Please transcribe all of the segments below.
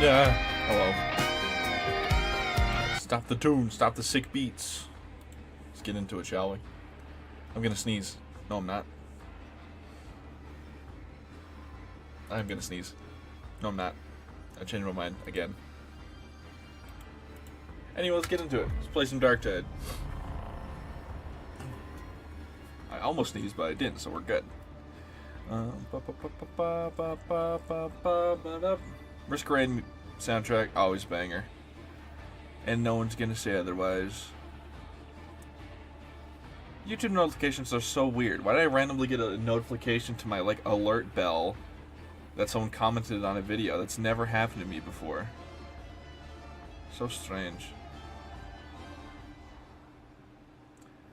Yeah. Hello. Stop the tune. Stop the sick beats. Let's get into it, shall we? I'm gonna sneeze. No, I'm not. I'm gonna sneeze. No, I'm not. I changed my mind again. Anyway, let's get into it. Let's play some Dark Tide. I almost sneezed, but I didn't, so we're good. Risk Rain soundtrack, always banger. And no one's gonna say otherwise. YouTube notifications are so weird. Why did I randomly get a notification to my, like, alert bell that someone commented on a video? That's never happened to me before. So strange.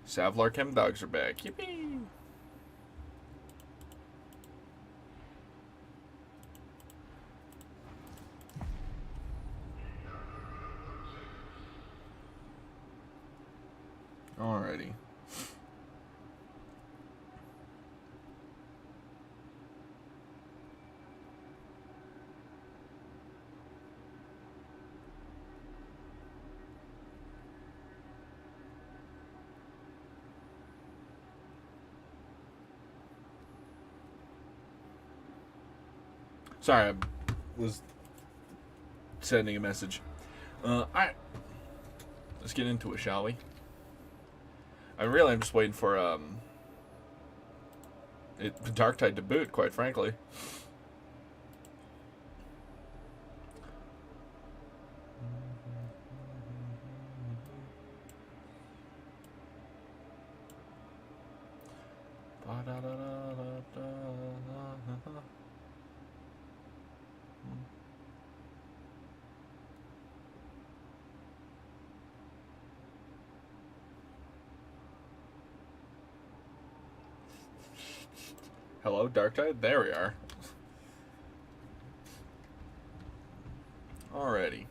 Savlar Chem Dogs are back. Yippee! Alrighty. Sorry, I was sending a message. Let's get into it, shall we? I'm just waiting for Dark Tide to boot, quite frankly. Hello, Dark Tide? There we are. Alrighty.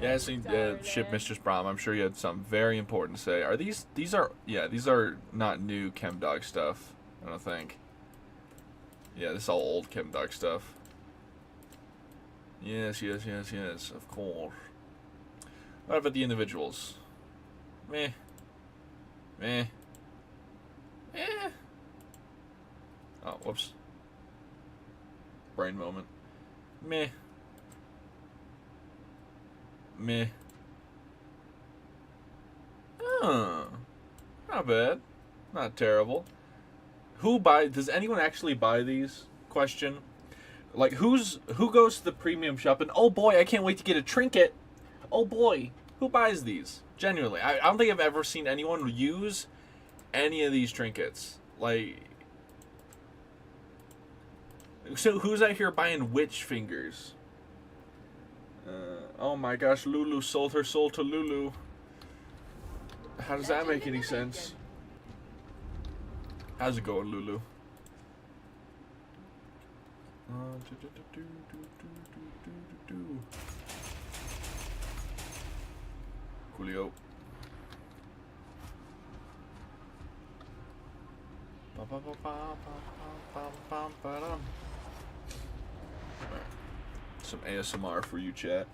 Yeah, I seen Ship Mistress Brahm. I'm sure you had something very important to say. Are these are not new ChemDog stuff, I don't think. Yeah, this is all old ChemDog stuff. Yes, of course. What about the individuals? Meh. Eh. Oh, whoops. Brain moment. Meh. Not bad. Not terrible. Does anyone actually buy these? Question. Like, who goes to the premium shop and, oh boy, I can't wait to get a trinket. Oh boy. Who buys these? Genuinely. I don't think I've ever seen anyone use any of these trinkets. Like, so who's out here buying witch fingers? Oh my gosh, Lulu sold her soul to Lulu. How does that make any sense? How's it going, Lulu? Coolio. Some ASMR for you, chat.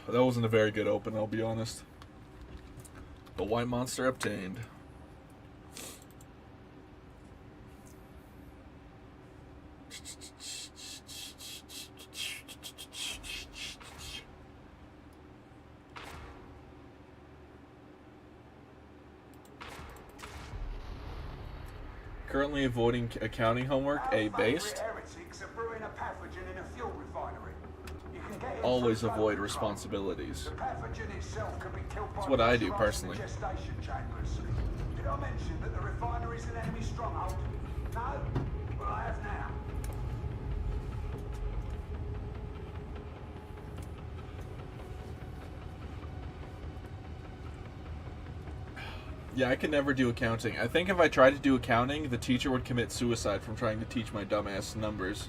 That wasn't a very good open, I'll be honest. The white monster obtained. Currently avoiding accounting homework, A-based. Always avoid responsibilities. That's what I do, personally. Did I mention that the refinery is an enemy stronghold? No? Well, I have now. Yeah, I can never do accounting. I think if I tried to do accounting, the teacher would commit suicide from trying to teach my dumbass numbers.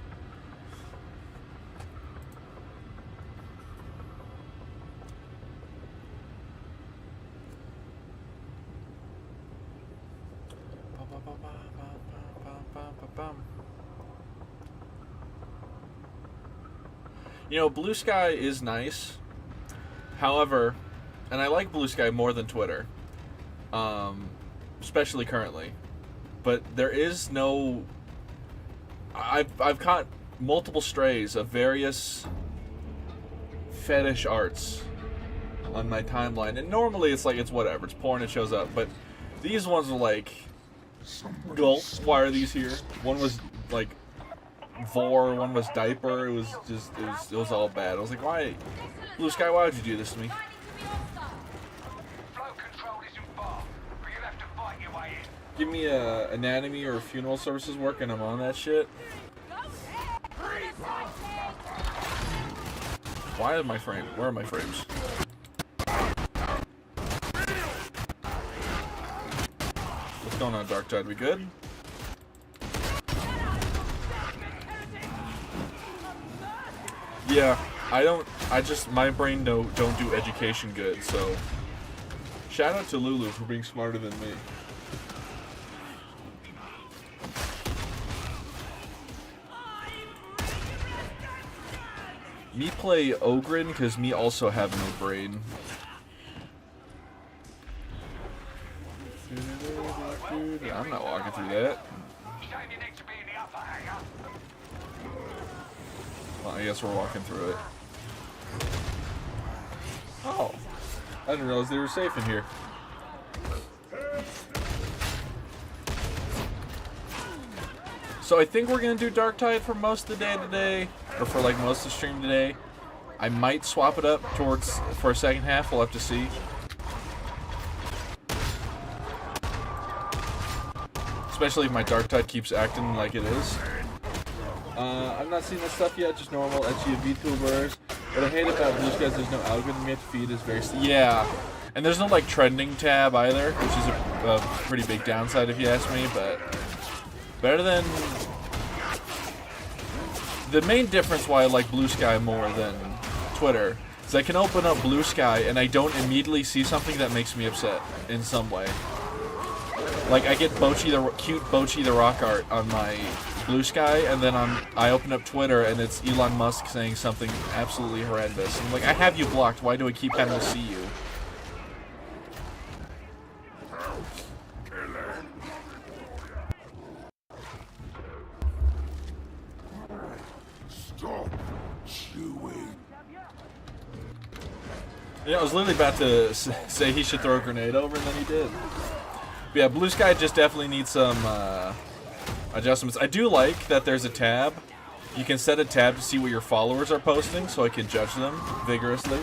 You know, Blue Sky is nice. However, and I like Blue Sky more than Twitter, especially currently. But there is no. I've caught multiple strays of various fetish arts on my timeline, and normally it's like it's whatever, it's porn, it shows up. But these ones are like, gulp. Why are these here? One was like vor, one was diaper. It was just it was all bad. I was like, why, Blue Sky? Why would you do this to me? Give me a anatomy or funeral services work, and I'm on that shit. Why are my frames? Where are my frames? What's going on, Dark Tide? We good? Yeah, my brain don't do education good, so shout out to Lulu for being smarter than me. Me play Ogryn because me also have no brain. I'm not walking through that. Well, I guess we're walking through it. Oh, I didn't realize they were safe in here. So I think we're gonna do Dark Tide for most of the day today, or for like most of the stream today. I might swap it up for a second half. We'll have to see. Especially if my Dark Tide keeps acting like it is. I'm not seeing this stuff yet, just normal ecchi VTubers. What I hate about Blue Skies, there's no algorithm you have to feed. Is very yeah, and there's no like trending tab either, which is a pretty big downside if you ask me. But better than the main difference why I like Blue Sky more than Twitter is I can open up Blue Sky and I don't immediately see something that makes me upset in some way. Like I get cute Bochi the Rock art on my Blue Sky, and then I open up Twitter and it's Elon Musk saying something absolutely horrendous. I'm like, I have you blocked. Why do I keep having to see you? Stop chewing. Yeah, I was literally about to say he should throw a grenade over, and then he did. But yeah, Blue Sky just definitely needs some adjustments. I do like that there's a tab. You can set a tab to see what your followers are posting, so I can judge them vigorously.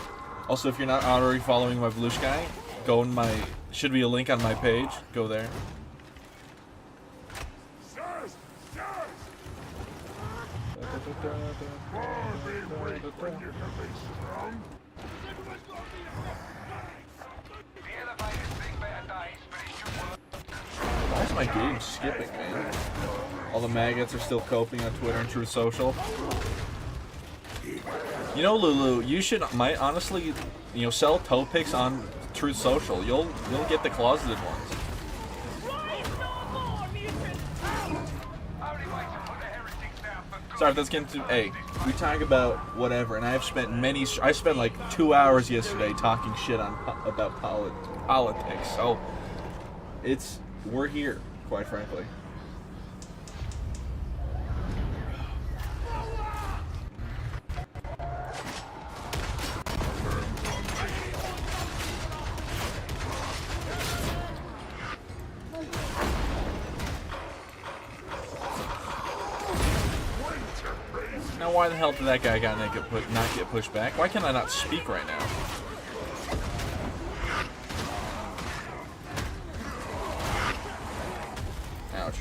Also, if you're not already following my Blue Sky, go in my... should be a link on my page. Go there. Why is my game skipping, man? All the maggots are still coping on Twitter and Truth Social. You know, Lulu, you might honestly, sell toe pics on Truth Social. You'll get the closeted ones. Sorry, let's get into. Hey, we talk about whatever, and I spent like 2 hours yesterday talking shit about politics. So we're here, quite frankly. Now, why the hell did that guy not get pushed back? Why can I not speak right now? Ouch.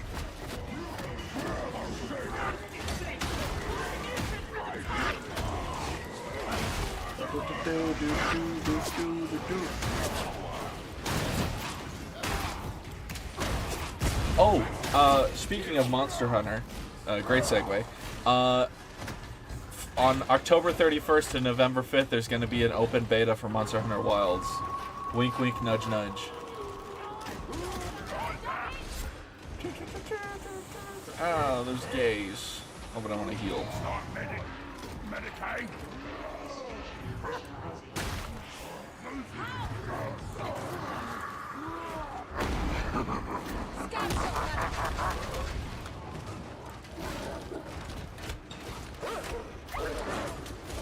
Oh, speaking of Monster Hunter, great segue. On October 31st to November 5th, there's going to be an open beta for Monster Hunter Wilds. Wink, wink, nudge, nudge. Ah, those gays. Oh, but I want to heal. Medicaid.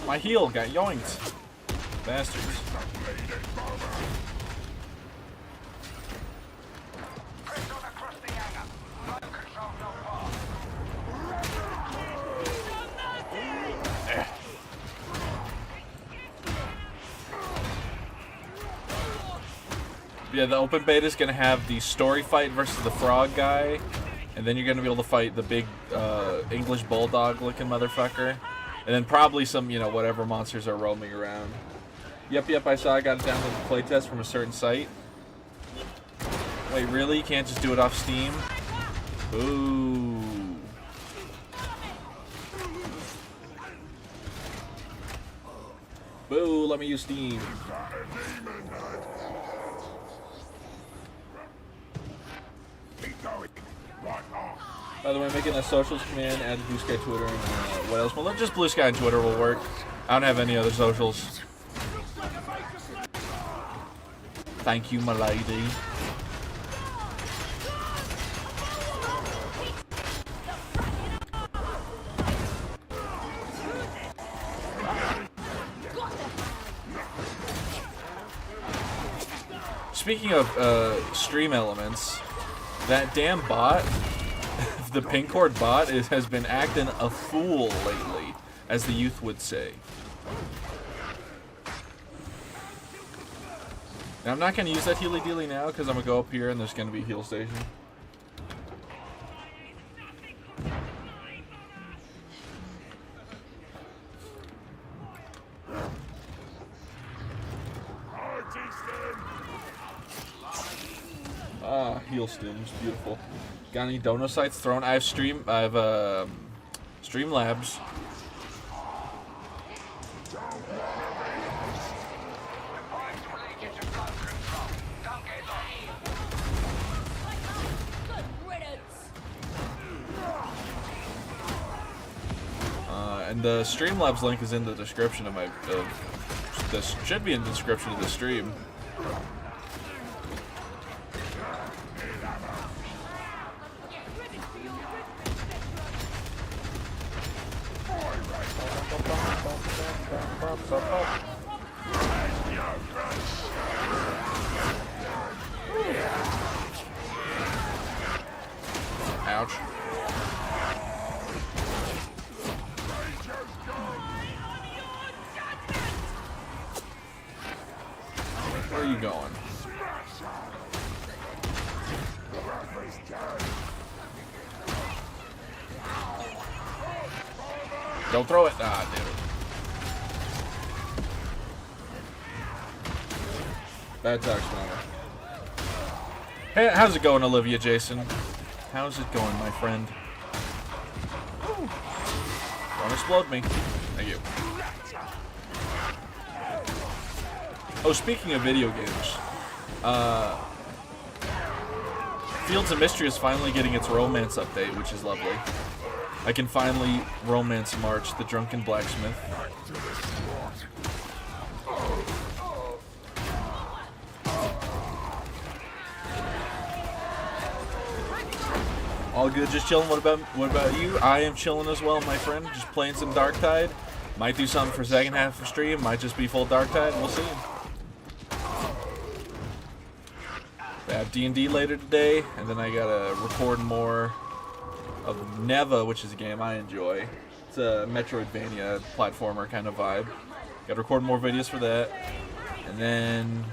My heal got yoinked. Bastards. Yeah, the open beta is going to have the story fight versus the frog guy, and then you're going to be able to fight the big English bulldog looking motherfucker, and then probably some, you know, whatever monsters are roaming around. Yep, I saw I got it down to the playtest from a certain site. Wait, really? You can't just do it off Steam? Ooh. Boo, let me use Steam. By the way, making a socials command, add Blue Sky Twitter, and what else? Well, just Blue Sky and Twitter will work. I don't have any other socials. Thank you, my lady. Speaking of stream elements, that damn bot, the Pinkcord bot, has been acting a fool lately, as the youth would say. Now, I'm not going to use that healy-dealy now, because I'm going to go up here and there's going to be a heal station. Ah, heal stims, beautiful. Got any dono sites thrown? I have Streamlabs. And the Streamlabs link is in the description of my. This should be in the description of the stream. Ouch. Where are you going? Don't throw it. Ah, dude. Bad talk, Spawner. Hey, how's it going, Olivia Jason? How's it going, my friend? Ooh. Don't explode me. Thank you. Oh, speaking of video games, Fields of Mystery is finally getting its romance update, which is lovely. I can finally romance March, the drunken blacksmith. All good, just chilling. What about you? I am chilling as well, my friend. Just playing some Darktide. Might do something for second half of stream. Might just be full Darktide. We'll see. I have D&D later today, and then I gotta record more of Neva, which is a game I enjoy. It's a Metroidvania platformer kind of vibe. Gotta record more videos for that. And then,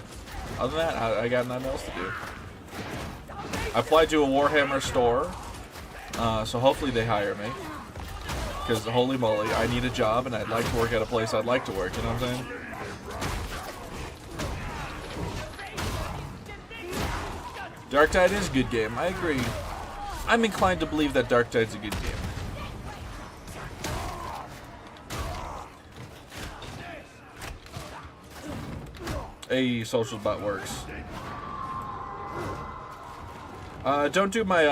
other than that, I got nothing else to do. I applied to a Warhammer store, so hopefully they hire me. Because holy moly, I need a job and I'd like to work at a place I'd like to work, you know what I'm saying? Darktide is a good game, I agree. I'm inclined to believe that Darktide's a good game. Hey, social bot works. Don't do my,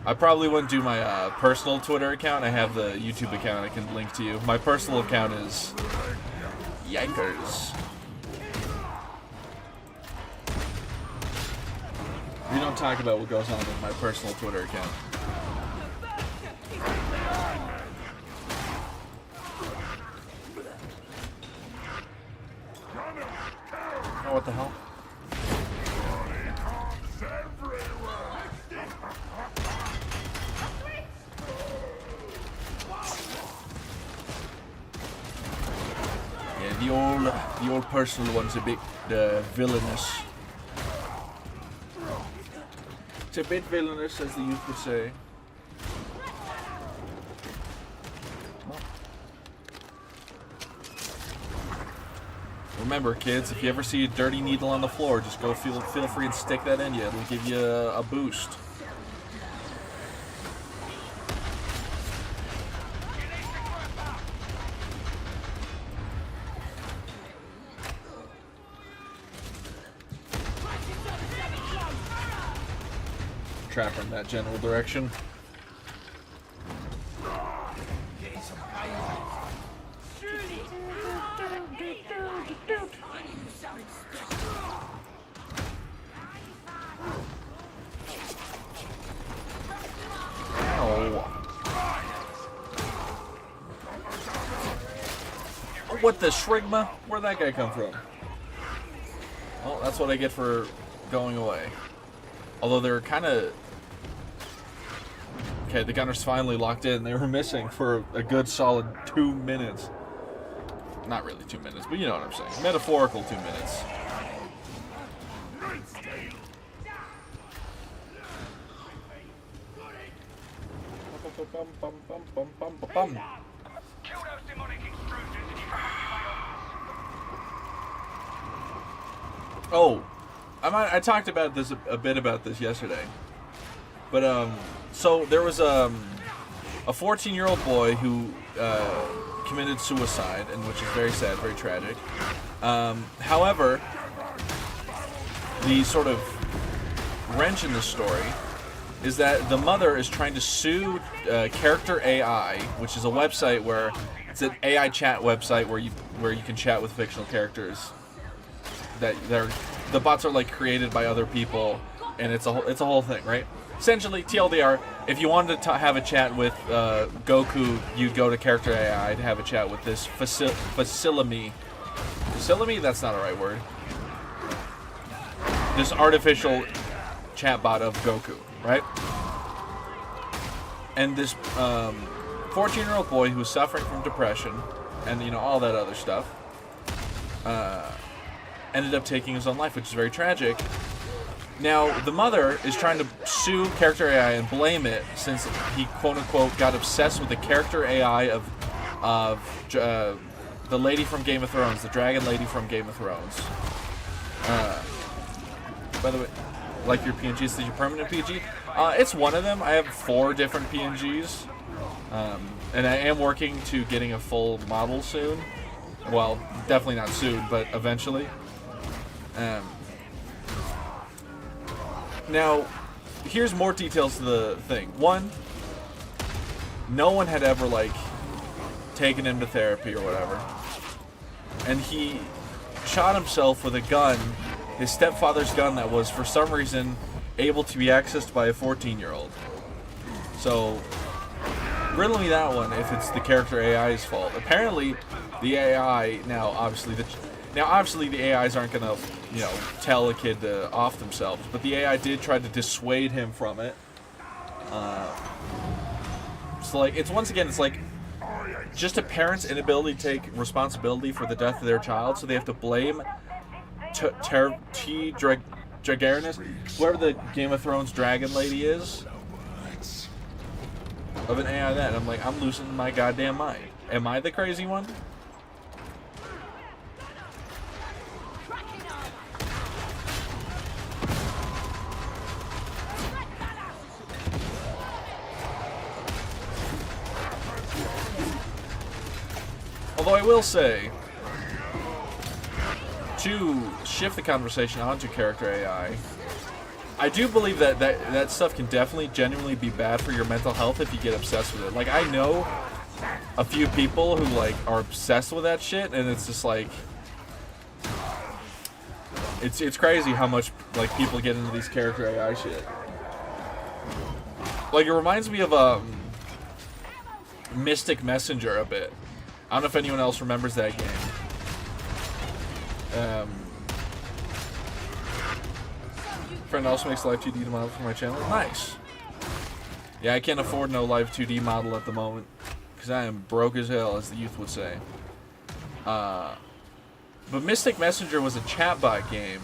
I probably wouldn't do my personal Twitter account. I have the YouTube account I can link to you. My personal account is Yankers. We don't talk about what goes on in my personal Twitter account. Oh, what the hell? Yeah, the old personal one's a bit villainous. It's a bit villainous, as the youth would say. Remember, kids, if you ever see a dirty needle on the floor, just go feel free and stick that in you. It'll give you a boost. Trapper in that general direction. What the shrigma? Where'd that guy come from? Well, that's what I get for going away. Although they're kind of... Okay, the gunners finally locked in. They were missing for a good solid 2 minutes. Not really 2 minutes, but you know what I'm saying. Metaphorical 2 minutes. Oh, I talked about this a bit about this yesterday, but so there was a 14-year-old boy who committed suicide, and which is very sad, very tragic. However, the sort of wrench in this story is that the mother is trying to sue Character AI, which is a website where it's an AI chat website where you can chat with fictional characters. The bots are like created by other people, and it's a whole thing, right? Essentially, TLDR, if you wanted to have a chat with Goku, you'd go to Character AI to have a chat with this Facilimi. Facilimi? That's not a right word. This artificial chatbot of Goku, right? And this 14-year-old boy who was suffering from depression and, you know, all that other stuff, ended up taking his own life, which is very tragic. Now, the mother is trying to sue Character AI and blame it since he, quote-unquote, got obsessed with the Character AI of the lady from Game of Thrones, the dragon lady from Game of Thrones. By the way, like your PNGs, is your permanent PNG? It's one of them. I have 4 different PNGs. And I am working to getting a full model soon. Well, definitely not soon, but eventually. Now, here's more details to the thing. 1, no one had ever, like, taken him to therapy or whatever. And he shot himself with a gun, his stepfather's gun, that was, for some reason, able to be accessed by a 14-year-old. So, riddle me that one if it's the Character AI's fault. Apparently, the AI, now, obviously, the AIs aren't gonna, you know, tell a kid to off themselves, but the AI did try to dissuade him from it. So, like, it's once again, it's like just a parent's inability to take responsibility for the death of their child, so they have to blame Dragarnis, whoever the Game of Thrones dragon lady is, of an AI that. And I'm like, I'm losing my goddamn mind. Am I the crazy one? Although I will say, to shift the conversation onto character AI, I do believe that stuff can definitely genuinely be bad for your mental health if you get obsessed with it. Like, I know a few people who like are obsessed with that shit, and it's just like it's crazy how much like people get into these character AI shit. Like, it reminds me of Mystic Messenger a bit. I don't know if anyone else remembers that game. Friend also makes live 2D model for my channel. Nice. Yeah, I can't afford no live 2D model at the moment because I am broke as hell, as the youth would say. But Mystic Messenger was a chatbot game.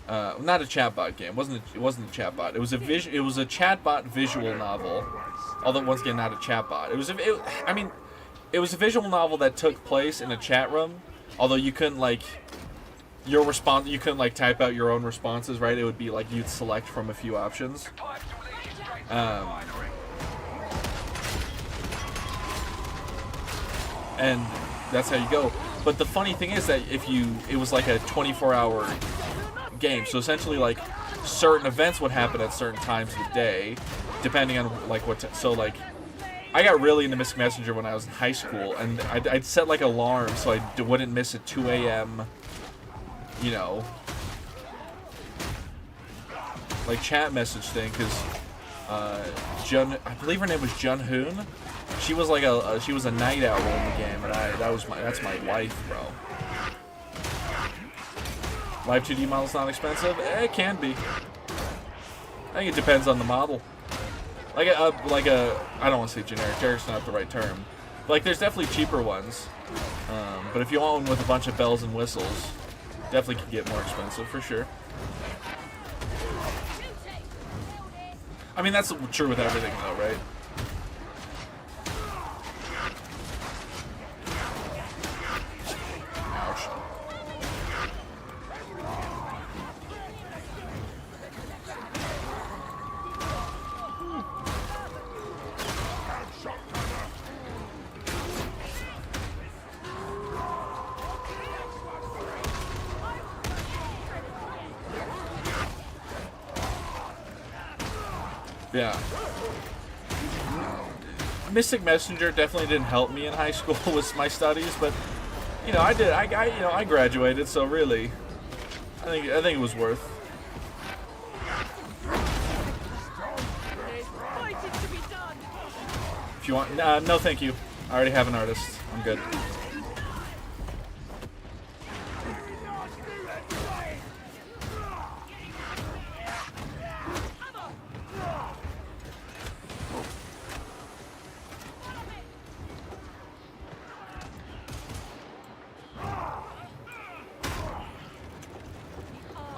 Not a chatbot game. It wasn't a chatbot. It was a chatbot visual novel. Although once again, not a chatbot. It was a visual novel that took place in a chat room. Although you couldn't like you couldn't like type out your own responses, right? It would be like you'd select from a few options. And that's how you go. But the funny thing is that it was like a 24-hour game. So essentially, like, certain events would happen at certain times of the day, depending on like so like, I got really into Mystic Messenger when I was in high school, and I'd set like alarms so I wouldn't miss a 2 a.m. you know, like chat message thing, because I believe her name was Jun Hoon. She was like she was a night owl in the game, and that's my life, bro. Live 2D model's not expensive? It can be. I think it depends on the model. I don't want to say generic. Generic's not the right term. Like, there's definitely cheaper ones. But if you want one with a bunch of bells and whistles, definitely can get more expensive for sure. I mean, that's true with everything though, right? Ouch. Yeah. Mystic Messenger definitely didn't help me in high school with my studies, but you know, I graduated, so really I think it was worth. If you want, no thank you. I already have an artist. I'm good.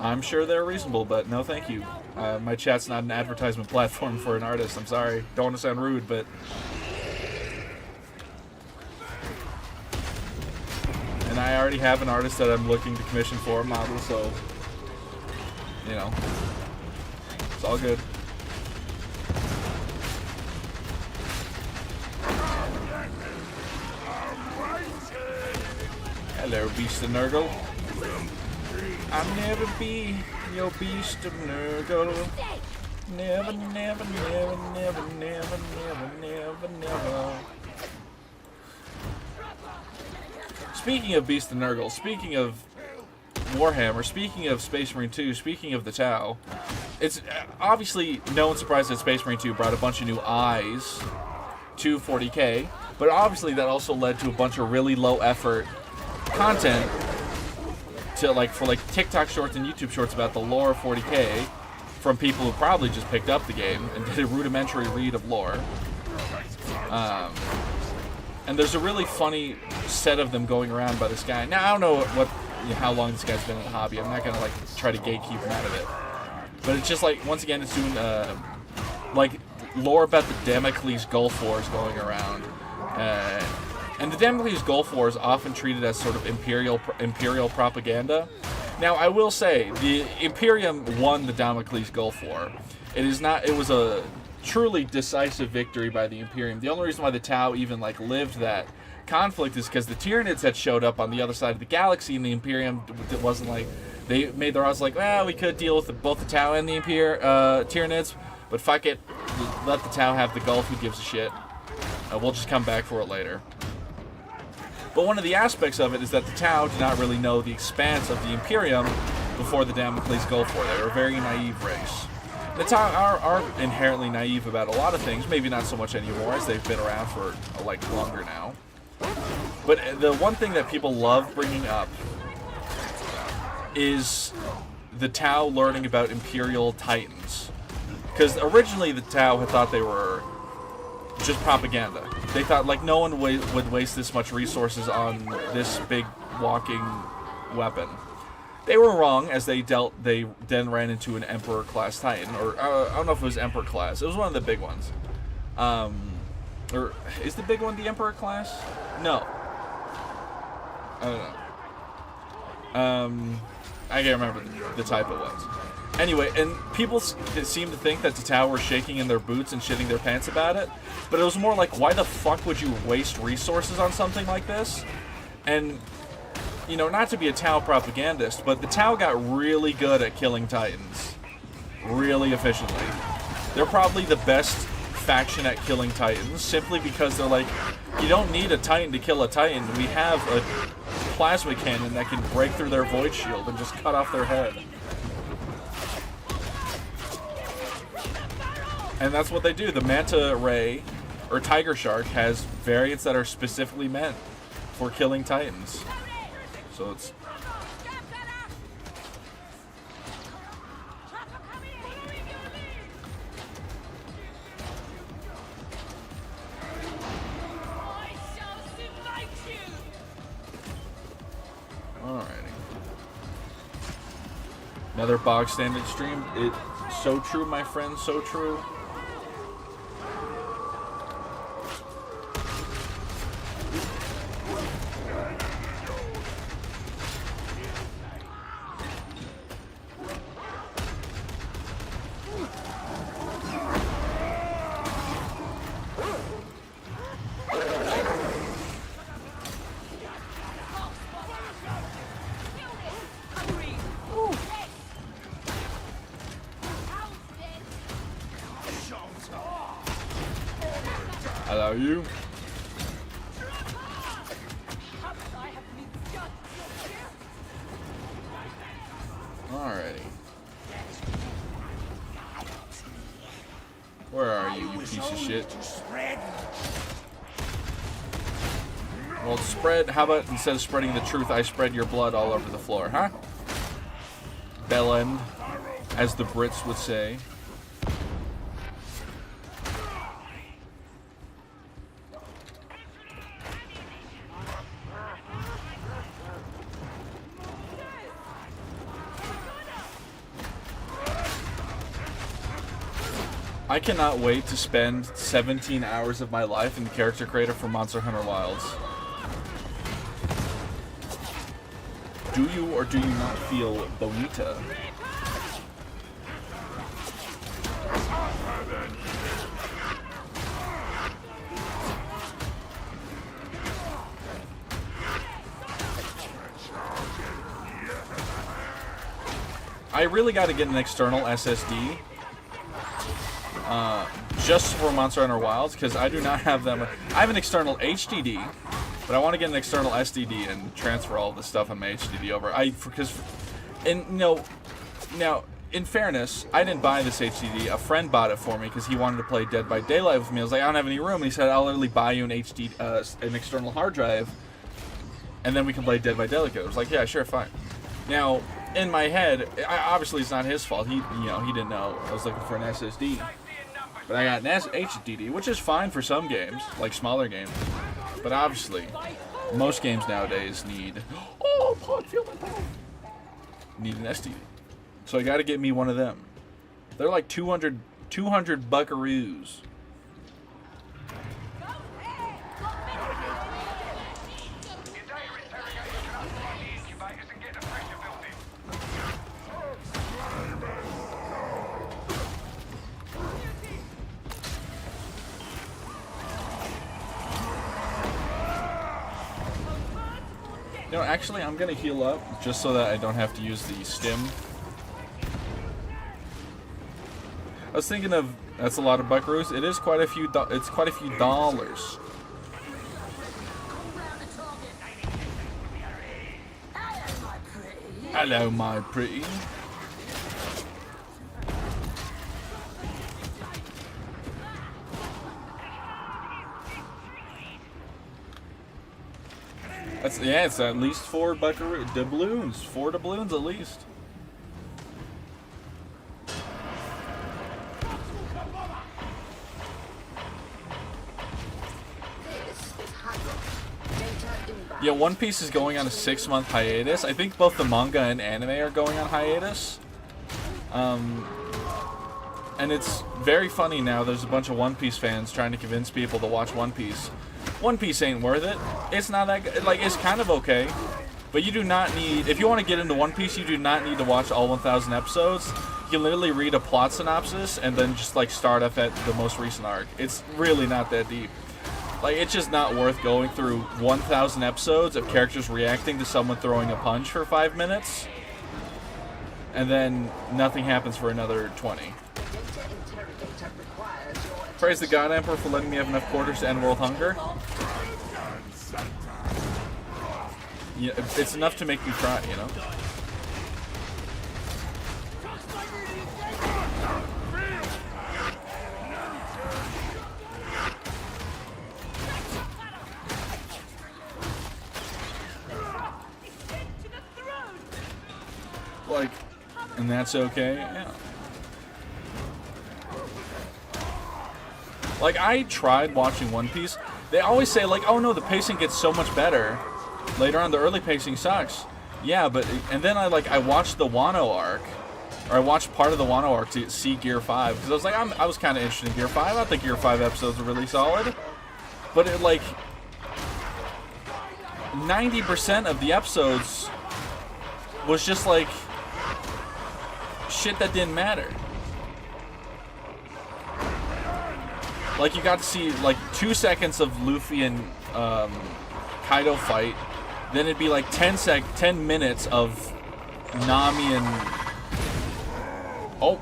I'm sure they're reasonable, but no thank you. My chat's not an advertisement platform for an artist. I'm sorry. Don't want to sound rude, but... And I already have an artist that I'm looking to commission for a model, so... You know. It's all good. Hello, Beast of Nurgle. I'll never be your beast of Nurgle. Never, never, never, never, never, never, never, never. Speaking of Beast of Nurgle, speaking of Warhammer, speaking of Space Marine 2, speaking of the Tau, it's obviously no one's surprised that Space Marine 2 brought a bunch of new eyes to 40K, but obviously that also led to a bunch of really low effort content to for TikTok shorts and YouTube shorts about the lore of 40K from people who probably just picked up the game and did a rudimentary read of lore. And there's a really funny set of them going around by this guy. Now, I don't know how long this guy's been in the hobby. I'm not gonna try to gatekeep him out of it. But it's just once again, it's doing lore about the Damocles Gulf Wars going around. And the Damocles Gulf War is often treated as sort of imperial propaganda. Now, I will say, the Imperium won the Damocles Gulf War. It was a truly decisive victory by the Imperium. The only reason why the Tau even lived that conflict is because the Tyranids had showed up on the other side of the galaxy, and the Imperium wasn't like, they made their odds like, well, we could deal with both the Tau and the Tyranids, but fuck it, let the Tau have the Gulf, who gives a shit. We'll just come back for it later. But one of the aspects of it is that the Tau did not really know the expanse of the Imperium before the Damocles Gulf War. They were a very naive race. The Tau are inherently naive about a lot of things, maybe not so much anymore as they've been around for like longer now. But the one thing that people love bringing up is the Tau learning about Imperial Titans. Because originally the Tau had thought they were just propaganda. They thought like no one would waste this much resources on this big walking weapon. They were wrong, as they then ran into an Emperor class Titan, or I don't know if it was Emperor class. It was one of the big ones. Or is the big one the Emperor class? No. I don't know. I can't remember the type it was. Anyway, and people seem to think that the Tau were shaking in their boots and shitting their pants about it, but it was more like, why the fuck would you waste resources on something like this? And, you know, not to be a Tau propagandist, but the Tau got really good at killing Titans. Really efficiently. They're probably the best faction at killing Titans, simply because they're like, you don't need a Titan to kill a Titan. We have a plasma cannon that can break through their void shield and just cut off their head. And that's what they do. The Manta Ray, or Tiger Shark, has variants that are specifically meant for killing Titans. So it's... Alrighty. Another bog standard stream. It's so true, my friend, so true. Hello, you. Alrighty. Where are you, you piece of shit? Well, spread. How about instead of spreading the truth, I spread your blood all over the floor, huh? Bellend, as the Brits would say. I cannot wait to spend 17 hours of my life in the character creator for Monster Hunter Wilds. Do you or do you not feel bonita? I really got to get an external SSD. Just for Monster Hunter Wilds, because I do not have them. I have an external HDD, but I want to get an external SDD and transfer all the stuff on my HDD over. Now, in fairness, I didn't buy this HDD. A friend bought it for me because he wanted to play Dead by Daylight with me. I was like, I don't have any room, and he said, I'll literally buy you an an external hard drive, and then we can play Dead by Daylight. I was like, yeah, sure, fine. Now, in my head, obviously it's not his fault. He didn't know I was looking for an SSD. But I got an HDD, which is fine for some games, like smaller games. But obviously, most games nowadays need... Oh, Pod, feel my power! Need an SSD. So I gotta get me one of them. They're like 200 buckaroos. You know, actually, I'm gonna heal up just so that I don't have to use the stim. I was thinking of that's a lot of buckaroos. It is quite a few. It's quite a few dollars. Hello, my pretty. Yeah, it's at least 4 buckaroo doubloons. 4 doubloons at least. Yeah, One Piece is going on a 6-month hiatus. I think both the manga and anime are going on hiatus. And it's very funny now. There's a bunch of One Piece fans trying to convince people to watch One Piece. One Piece ain't worth it. It's not that good. Like, it's kind of okay. But you do not need... If you want to get into One Piece, you do not need to watch all 1,000 episodes. You can literally read a plot synopsis and then just, like, start off at the most recent arc. It's really not that deep. Like, it's just not worth going through 1,000 episodes of characters reacting to someone throwing a punch for 5 minutes. And then nothing happens for another 20. Praise the God Emperor for letting me have enough quarters to end world hunger. Yeah, it's enough to make me cry, you know? Like, and that's okay, yeah. Like, I tried watching One Piece. They always say, like, oh no, the pacing gets so much better. Later on, the early pacing sucks. Yeah, but, and then I watched the Wano arc. Or I watched part of the Wano arc to see Gear 5. Because I was like, I was kind of interested in Gear 5. I thought the Gear 5 episodes were really solid. But it, like, 90% of the episodes was just, like, shit that didn't matter. Like, you got to see, like, 2 seconds of Luffy and Kaido fight. Then it'd be, like, 10 minutes of Nami and... Oh.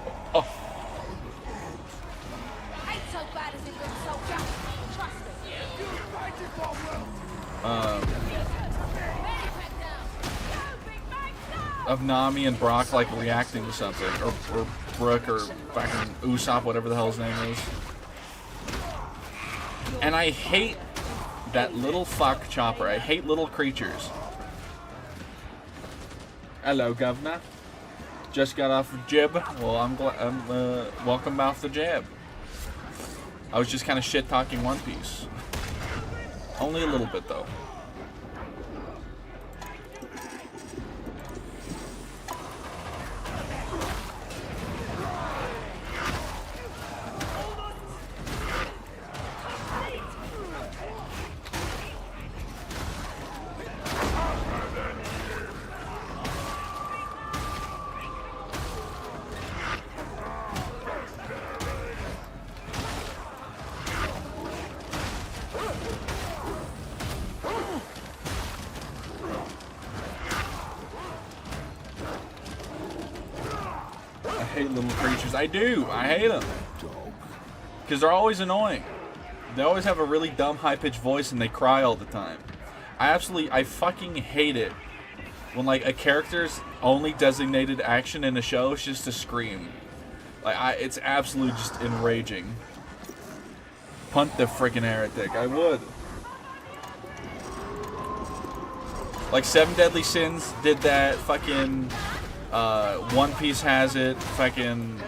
Of Nami and Brock, like, reacting to something. Or Brook, or fucking Usopp, whatever the hell his name is. And I hate that little fuck Chopper. I hate little creatures. Hello, governor. Just got off the jib. Well, I'm welcome off the jib. I was just kind of shit talking One Piece. Only a little bit, though. I hate little creatures. I do. I hate them. Because they're always annoying. They always have a really dumb, high-pitched voice and they cry all the time. I fucking hate it when, like, a character's only designated action in a show is just to scream. Like, it's absolutely just enraging. Punt the freaking heretic. I would. Like, 7 Deadly Sins did that. Fucking... One Piece has it. Fucking,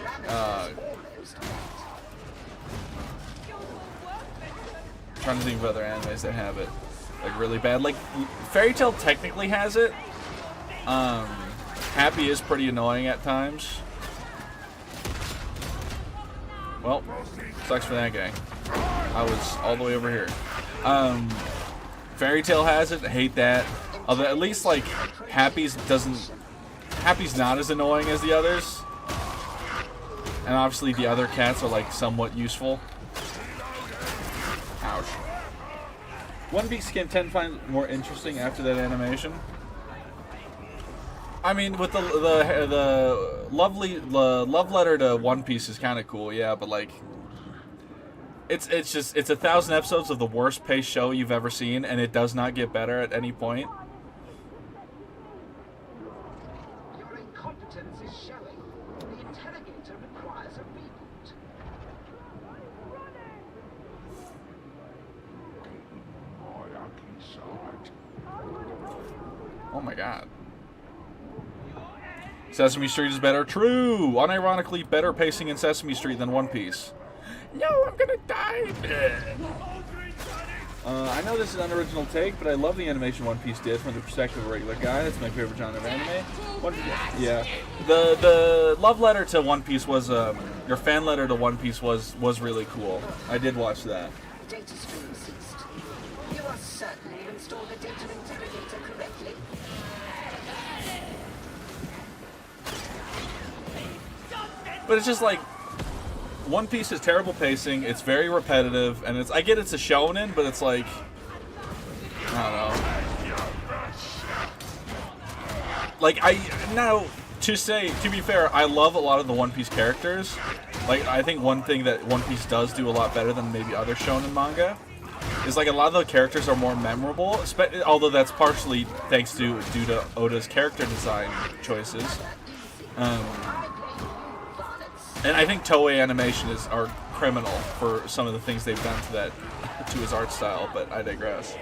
trying to think of other animes that have it, like, really bad. Like, Fairy Tail technically has it. Happy is pretty annoying at times. Well, sucks for that guy. I was all the way over here. Fairy Tail has it. I hate that. Although at least, like, Happy's not as annoying as the others. And obviously the other cats are, like, somewhat useful. Ouch. One Piece can tend to find more interesting after that animation. I mean, with the love letter to One Piece is kind of cool, yeah, but like, it's 1,000 episodes of the worst paced show you've ever seen, and it does not get better at any point. Your incompetence is showing. The interrogator requires a reboot. My ugly side. Oh my god. Sesame Street is better. True! Unironically, better pacing in Sesame Street than One Piece. No, I'm gonna die! I know this is an unoriginal take, but I love the animation One Piece did from the perspective of a regular guy. That's my favorite genre of anime. Yeah. The love letter to One Piece was, your fan letter to One Piece was really cool. I did watch that. Data stream ceased. You are certain you installed the data interrogator correctly? But it's just like, One Piece is terrible pacing, it's very repetitive, and I get it's a shonen, but it's like, I don't know. Like, to be fair, I love a lot of the One Piece characters. Like, I think one thing that One Piece does do a lot better than maybe other shonen manga is, like, a lot of the characters are more memorable, although that's partially due to Oda's character design choices. And I think Toei Animation are criminal for some of the things they've done to his art style, but I digress.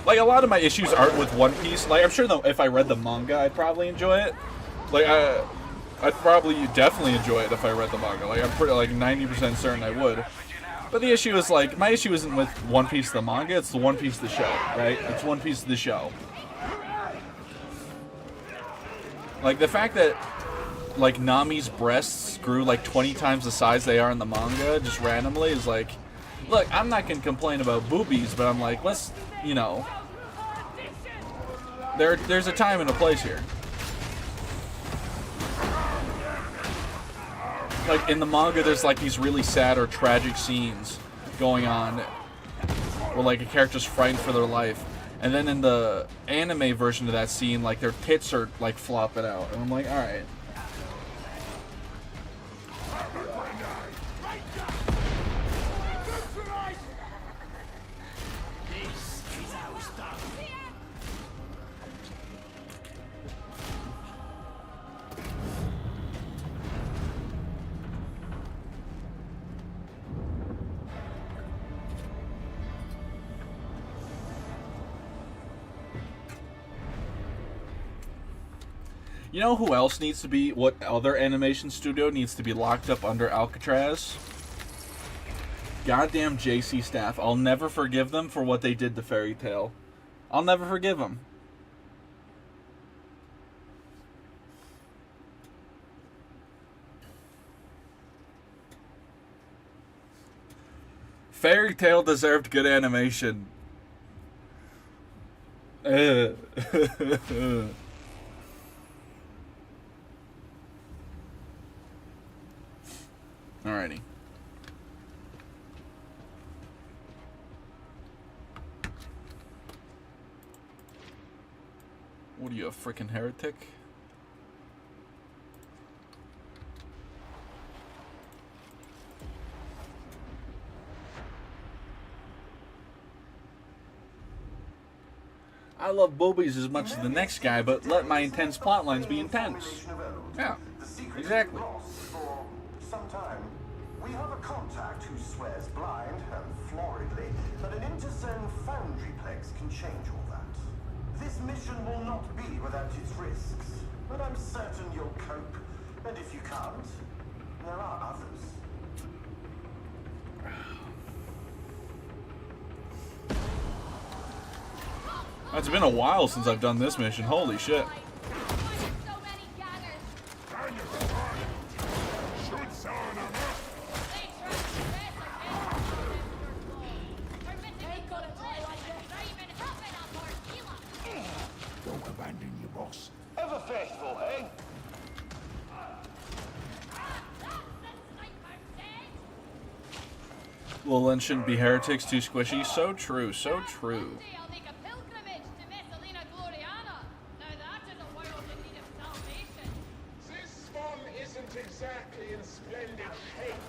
Like, a lot of my issues aren't with One Piece. Like, I'm sure that if I read the manga, I'd probably enjoy it. Like, I'd probably definitely enjoy it if I read the manga. Like, I'm pretty, like, 90% certain I would. But the issue is, like, my issue isn't with One Piece the manga, it's the One Piece the show, right? It's One Piece the show. Like, the fact that, like, Nami's breasts grew, like, 20 times the size they are in the manga, just randomly, is like, look, I'm not gonna complain about boobies, but I'm like, let's, you know, there's a time and a place here. Like, in the manga, there's, like, these really sad or tragic scenes going on where, like, a character's frightened for their life. And then in the anime version of that scene, like, their tits are, like, flopping out. And I'm like, alright. You know who else needs to be, what other animation studio needs to be locked up under Alcatraz? Goddamn JC staff. I'll never forgive them for what they did to Fairy Tail. I'll never forgive them. Fairy Tail deserved good animation. Alrighty. What are you, a frickin' heretic? I love boobies as much as the next guy, but let my intense plot lines be intense. Yeah, exactly. Sometime. We have a contact who swears blind and floridly that an interzone foundryplex can change all that. This mission will not be without its risks, but I'm certain you'll cope. And if you can't, there are others. It's been a while since I've done this mission. Holy shit. Don't abandon your boss. Ever faithful, eh? Well, then shouldn't be heretics too squishy. So true, so true. Someday I'll make a pilgrimage to Messalina Gloriana. Now that is a world in need of salvation. This one isn't exactly in splendid shape.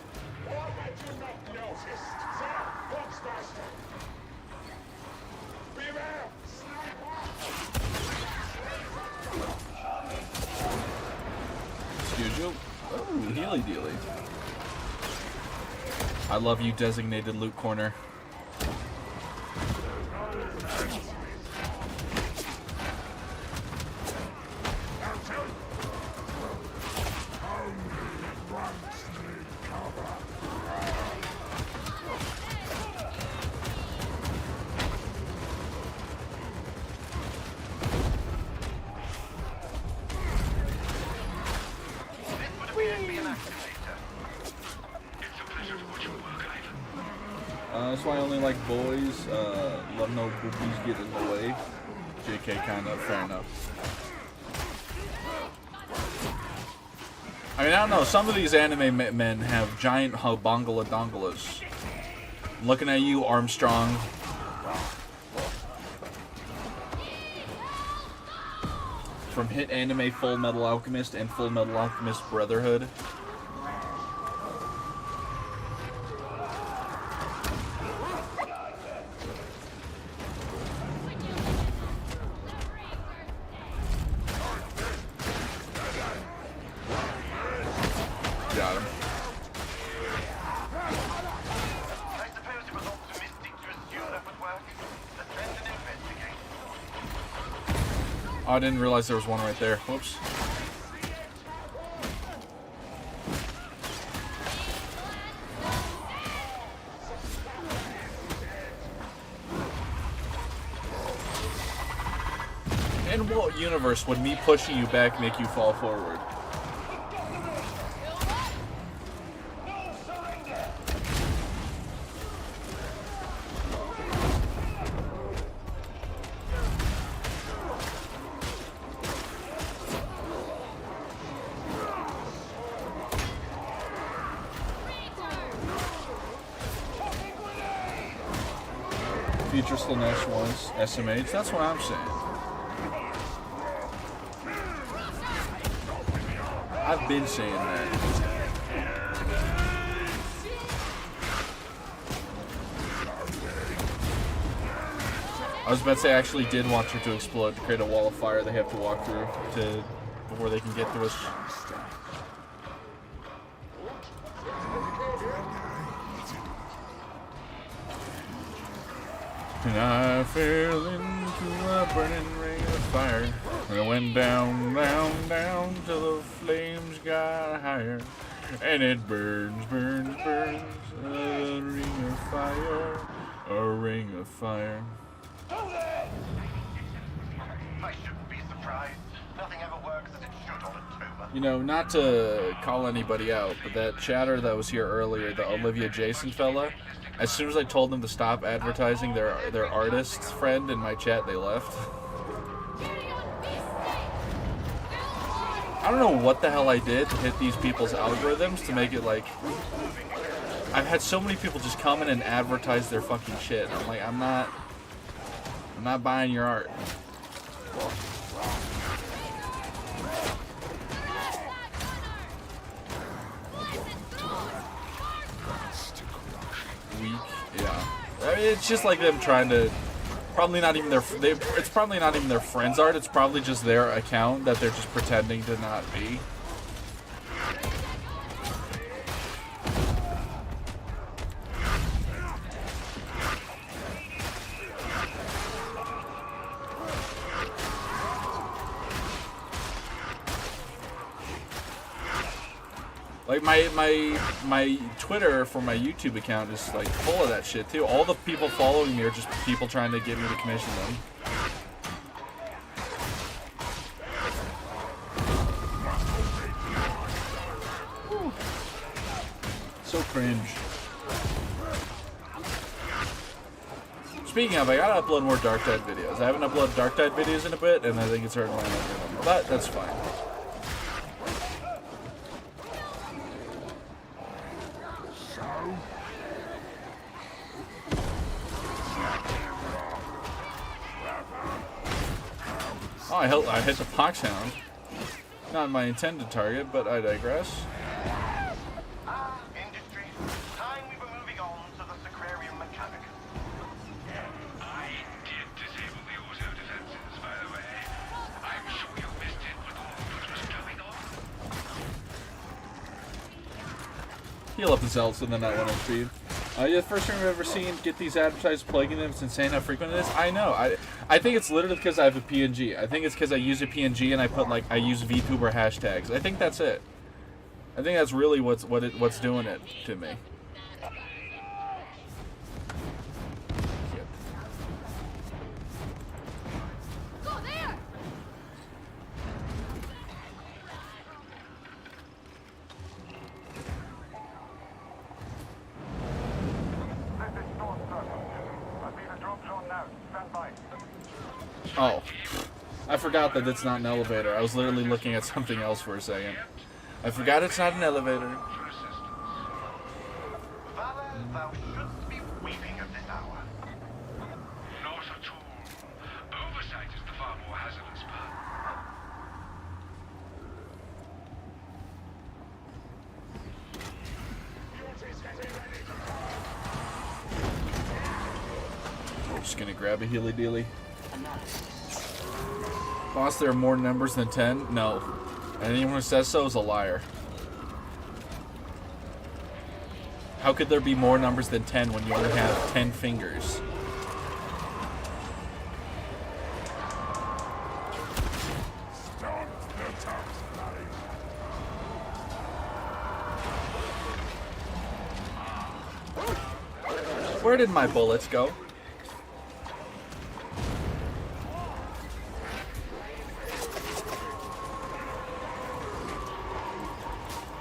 Or had you not noticed? Sir, Boxmaster! Beware! Excuse you. Oh, healy dealy. I love you, designated loot corner. That's why I only like boys. Love no boobies get in the way. JK, kind of, fair enough. I mean, I don't know. Some of these anime men have giant hobongala dongalas. Looking at you, Armstrong. From hit anime Full Metal Alchemist and Full Metal Alchemist Brotherhood. Got him. I suppose it was optimistic to assume that would work. Let's send an investigation. Oh, I didn't realize there was one right there. Whoops. In what universe would me pushing you back make you fall forward? Future Slanesh wants SMH. That's what I'm saying. I've been saying that. I was about to say I actually did want her to explode to create a wall of fire they have to walk through before they can get through us. And I fell into a burning ring of fire. And I went down, down, down till the flames got higher. And it burns, burns, burns. A ring of fire. A ring of fire. I shouldn't be surprised. Nothing ever works as it should on a tuber. You know, not to call anybody out, but that chatter that was here earlier, the Olivia Jason fella, as soon as I told them to stop advertising their artist's friend in my chat, they left. I don't know what the hell I did to hit these people's algorithms to make it like... I've had so many people just come in and advertise their fucking shit. I'm like, I'm not buying your art. Weak, yeah. I mean, it's just like them trying to... Probably not even it's probably not even their friend's art. It's probably just their account that they're just pretending to not be. Like my Twitter for my YouTube account is like full of that shit too. All the people following me are just people trying to get me to commission them. Whew. So cringe. Speaking of, I gotta upload more Dark Tide videos. I haven't uploaded Dark Tide videos in a bit, and I think it's hurting my algorithm. But that's fine. I hit the poxhound. Not my intended target, but I digress. Industry. Time we were moving on to the Sacrarium mechanic. I did disable the auto defenses, by the way. I'm sure you missed it with all that was going on. Heal up the Zelts and then that one on speed. Yeah, the first thing I've ever seen get these advertised plaguing them. It's insane how frequent it is. I know. I think it's literally because I have a PNG. I think it's because I use a PNG and I put I use VTuber hashtags. I think that's it. I think that's really what's doing it to me. Go there! Oh, I forgot that it's not an elevator. I was literally looking at something else for a second. I forgot it's not an elevator. Valor, thou shouldst be weeping at this hour. Not at all. Oversight is the far more hazardous part. Just gonna grab a healy dealy. Boss, there are more numbers than 10? No. Anyone who says so is a liar. How could there be more numbers than 10 when you only have 10 fingers? Where did my bullets go?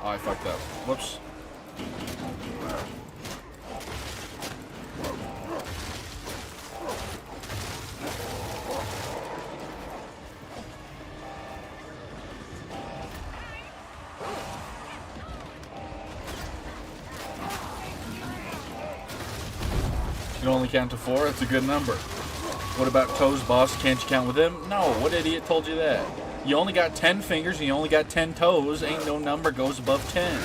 Oh, I fucked up. Whoops. You can only count to 4? That's a good number. What about Toes, boss? Can't you count with him? No, what idiot told you that? You only got 10 fingers and you only got 10 toes. Ain't no number goes above 10.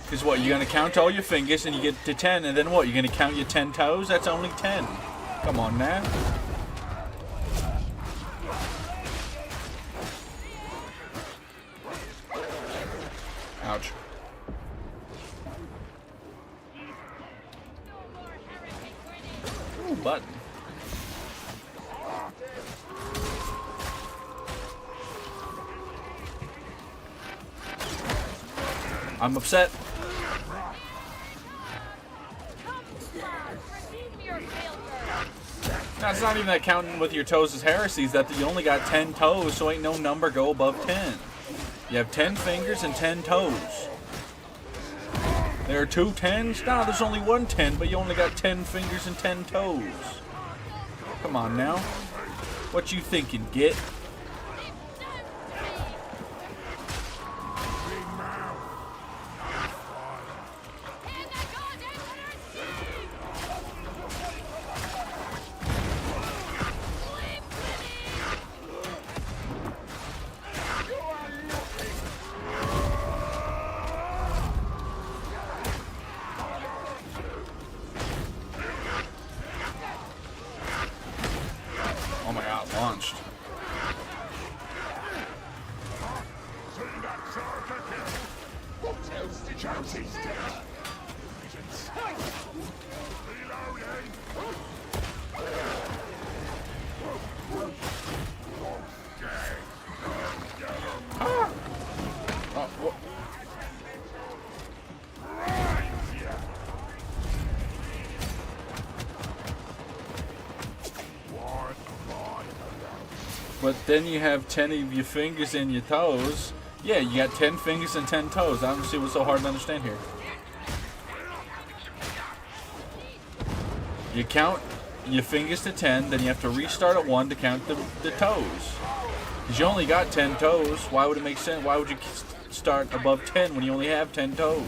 Because what, you're going to count all your fingers and you get to 10, and then what, you're going to count your 10 toes? That's only 10. Come on now. Ouch. Ooh, button. I'm upset. That's not even that counting with your toes as heresies, that you only got 10 toes, so ain't no number go above 10. You have 10 fingers and 10 toes. There are 2 10s? No, there's only 1 10, but you only got 10 fingers and 10 toes. Come on now. What you thinking, git? Oh my god, launched. What else did you see? Oh, whoa. But then you have 10 of your fingers and your toes. Yeah, you got 10 fingers and 10 toes. I don't see what's so hard to understand here. You count your fingers to 10, then you have to restart at 1 to count the toes. Because you only got 10 toes. Why would it make sense? Why would you start above 10 when you only have 10 toes?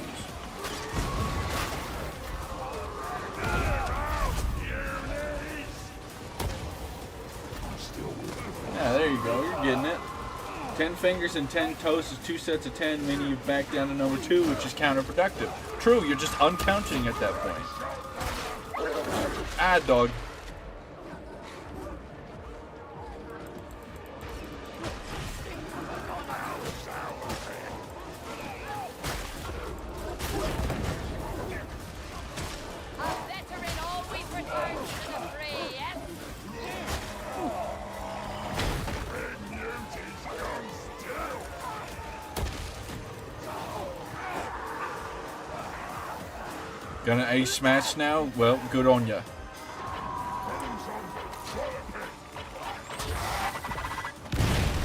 Yeah, there you go. You're getting it. 10 fingers and 10 toes is 2 sets of 10, meaning you back down to number 2, which is counterproductive. True, you're just uncounting at that point. Ah, dog. A veteran always returns to the fray, yes? Gonna ace smash now? Well, good on ya.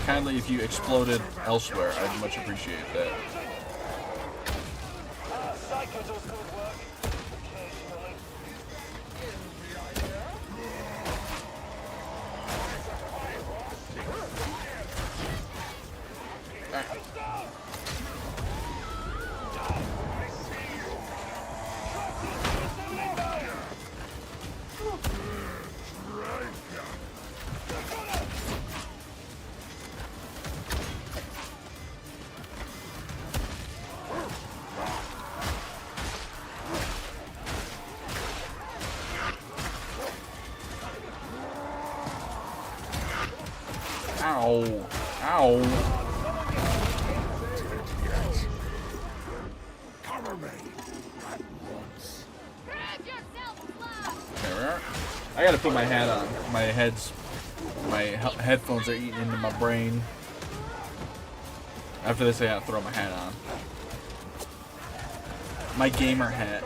Kindly, if you exploded elsewhere, I'd much appreciate that. Ow. Ow. Cover me at once. Grab yourself, love! There. I gotta put my hat on. My headphones are eating into my brain. After this, I gotta throw my hat on. My gamer hat.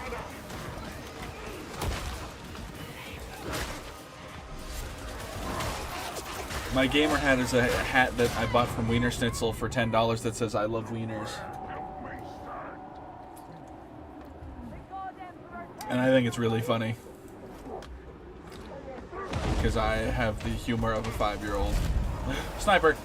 My gamer hat is a hat that I bought from Wiener Schnitzel for $10 that says I love wieners. And I think it's really funny. Because I have the humor of a 5-year-old. Sniper!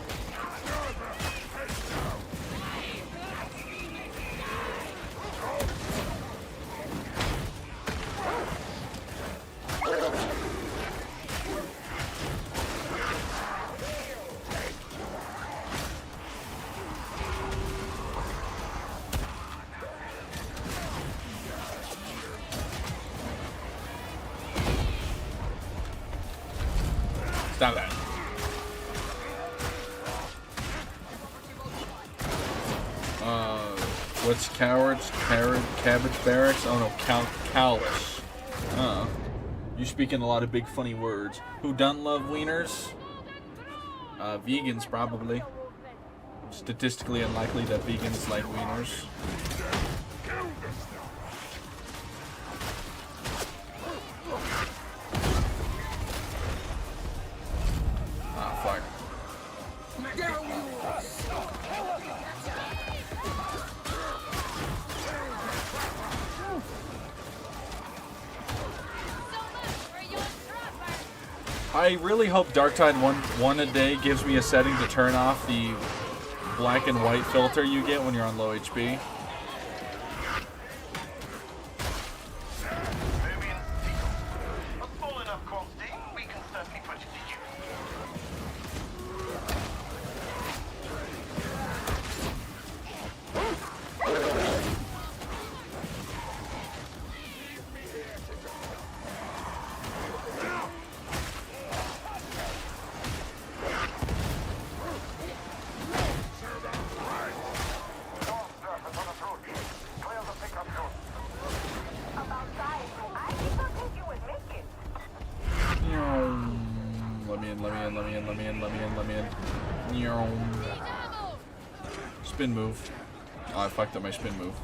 Stop that. What's cowards? Cabbage barracks? Oh no, callous. You speaking a lot of big funny words. Who doesn't love wieners? Vegans probably. Statistically unlikely that vegans like wieners. Ah, fuck. I really hope Darktide 1 a day gives me a setting to turn off the black and white filter you get when you're on low HP. Spin move. Oh, I fucked up my spin move.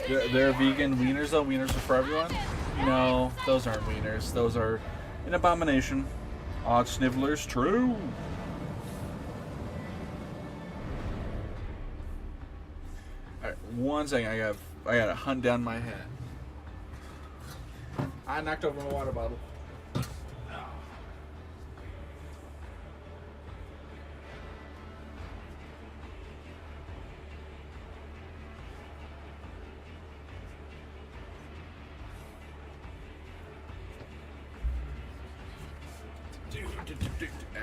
They're vegan wieners though? Wieners are for everyone? No, those aren't wieners. Those are an abomination. Odd snivellers, true. Alright, one second, I gotta hunt down my hat. I knocked over my water bottle.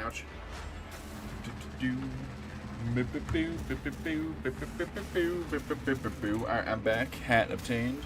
Ouch. Alright, I'm back. Hat obtained.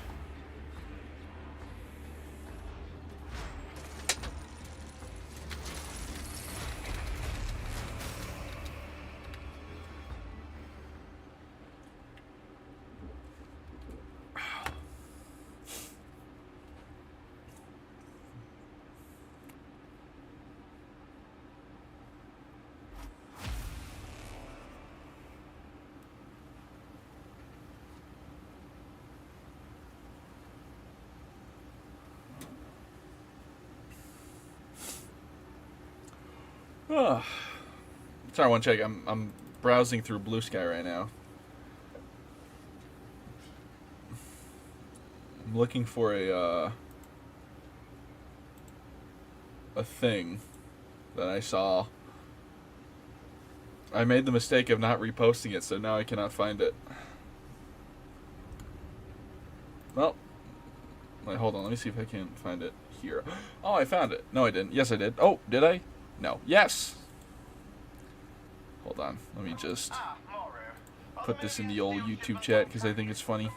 Oh. Sorry, one check. I'm browsing through Blue Sky right now. I'm looking for a thing that I saw. I made the mistake of not reposting it, so now I cannot find it. Well, wait, hold on. Let me see if I can find it here. Oh, I found it. No, I didn't. Yes, I did. Oh, did I? No. Yes! Hold on. Let me just put this in the old YouTube chat because I think it's funny.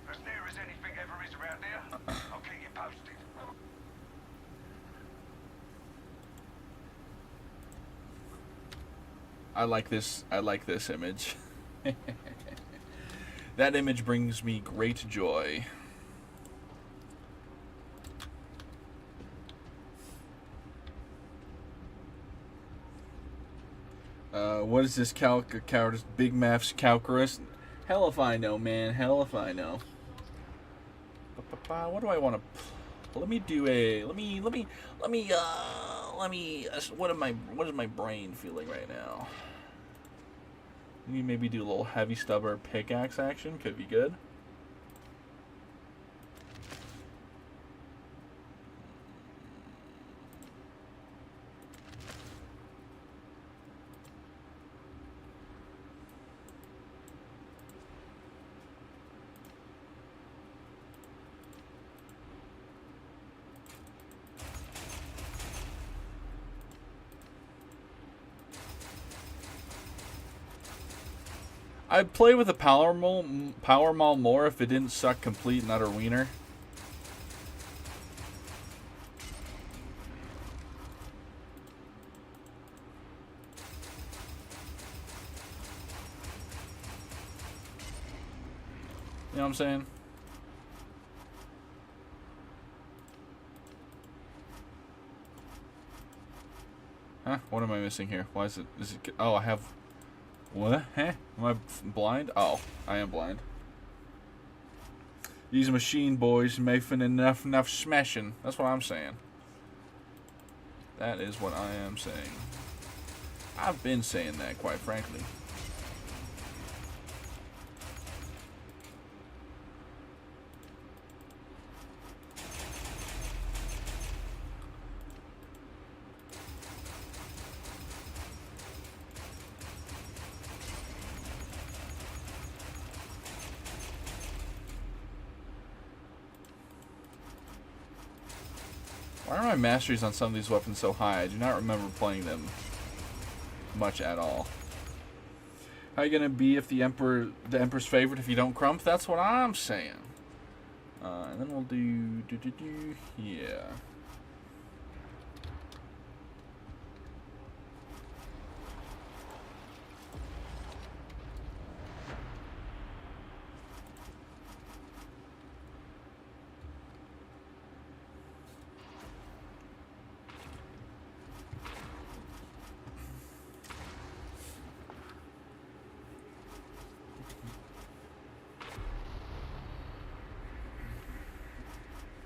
As near as anything ever is around here, I'll keep you posted. I like this image. That image brings me great joy. What is this cowardice? Big Maths calculus? Hell if I know, man. Hell if I know. What do I want to? Let me do a. Let me. What is my brain feeling right now? Maybe do a little heavy stubber pickaxe action. Could be good. I'd play with a power maul more if it didn't suck complete and utter wiener. You know what I'm saying? Huh? What am I missing here? Why is it? Oh, I have. What? Huh? Am I blind? Oh, I am blind. These machine boys making enough smashing. That's what I'm saying. That is what I am saying. I've been saying that, quite frankly. Why are my masteries on some of these weapons so high? I do not remember playing them much at all. How are you gonna be if the Emperor's favorite if you don't crump? That's what I'm saying. And then we'll do yeah.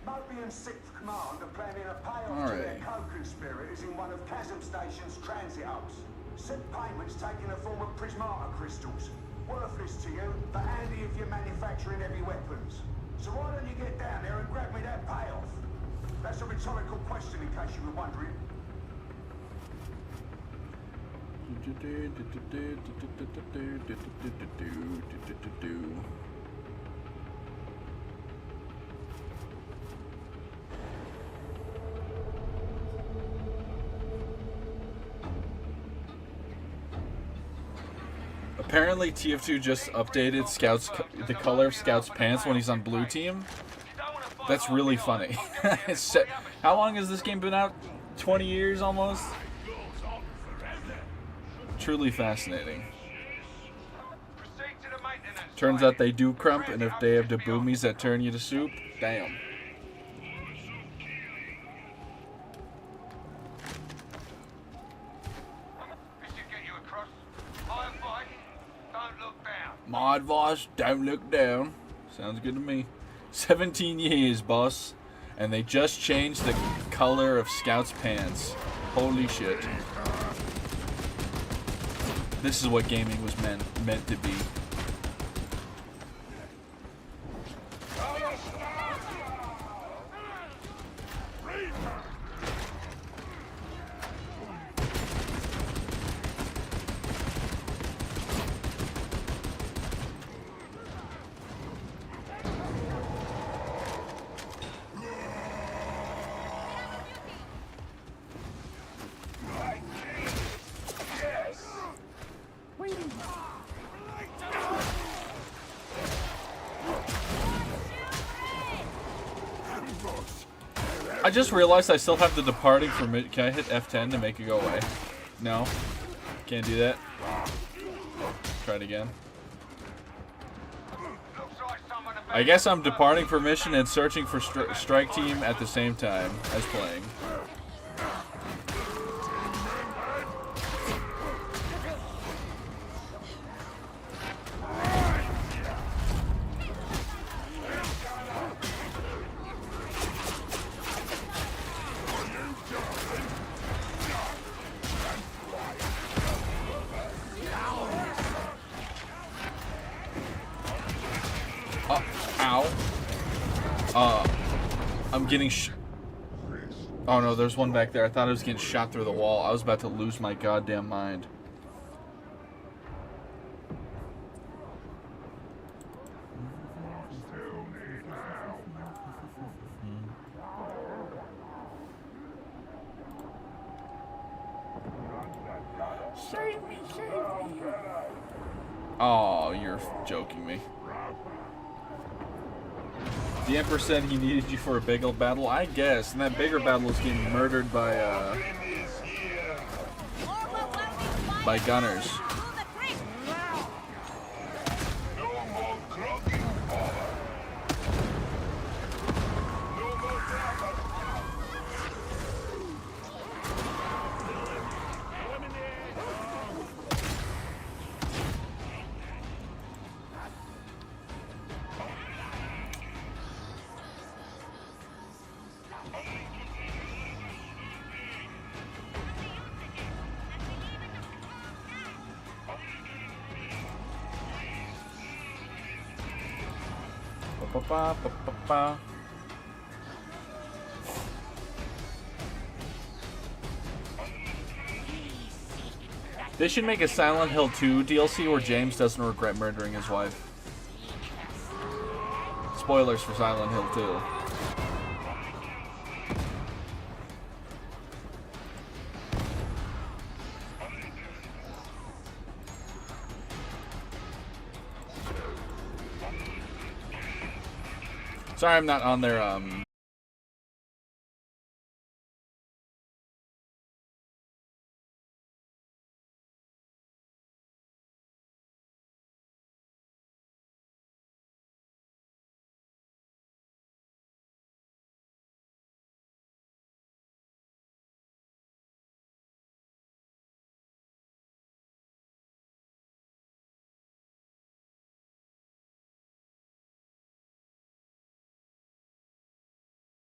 Moby and 6th Command are planning a payoff to their co-conspirators in one of Chasm Station's transit hubs. Said payment's taking the form of prismata crystals. Worthless to you, but handy if you're manufacturing heavy weapons. So why don't you get down there and grab me that payoff? That's a rhetorical question in case you were wondering. Apparently TF2 just updated the color of Scout's pants when he's on blue team. That's really funny. How long has this game been out? 20 years almost? Truly fascinating. Turns out they do crump, and if they have the boomies that turn you to soup, damn. My advice, don't look down. Sounds good to me. 17 years, boss. And they just changed the color of Scout's pants. Holy shit. This is what gaming was meant to be. I just realized I still have the departing from it. Can I hit F10 to make it go away? No? Can't do that? Try it again. I guess I'm departing for mission and searching for strike team at the same time as playing. I'm getting oh no, there's one back there. I thought I was getting shot through the wall. I was about to lose my goddamn mind. Save me, save me. Oh, you're joking me. The Emperor said he needed you for a bigger battle, I guess, and that bigger battle was getting murdered by gunners. They should make a Silent Hill 2 DLC where James doesn't regret murdering his wife. Spoilers for Silent Hill 2. Sorry I'm not on their